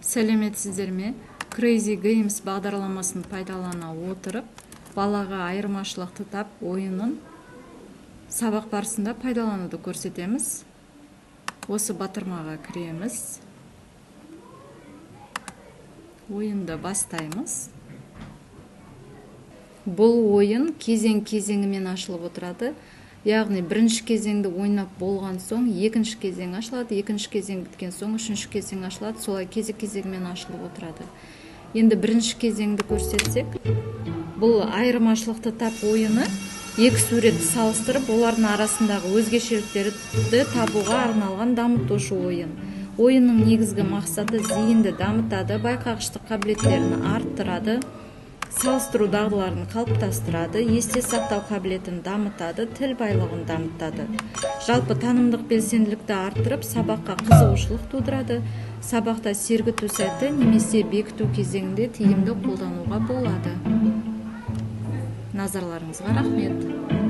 Сәлеметсіздер ме? Crazy Games бағдарламасын пайдалана отырып, балаға айырмашылықты тап ойынын сабақ барысында пайдалануды көрсетеміз. Осы батырмаға кіреміз. Ойынды бастаймыз. Бұл ойын кезең-кезеңімен ашылып отырады. Яғни бірінші кезеңді ойнап болған соң, екінші кезең ашылады, екінші кезең біткен соң, үшінші кезең ашылады, солай кезек-кезегімен ашылып отырады. Енді бірінші кезеңді көрсетсек, бұл айырмашылықты тап ойыны екі суретті салыстырып, олардың арасындағы өзгешеліктерді табуға арналған дамытушы ойын. Ойынның негізгі мақсаты зейінді дамытады, байқағыштық қабілеттерін арттырады, салыстыру дағдыларын қалыптастырады, есте сақтау қабілетін дамытады, тіл байлығын дамытады. Жалпы танымдық белсенділікті арттырып, сабаққа қызығушылық тудырады, сабақта сергіту сәті немесе бекіту кезеңінде тиімді қолдануға болады. Назарларыңызға рахмет.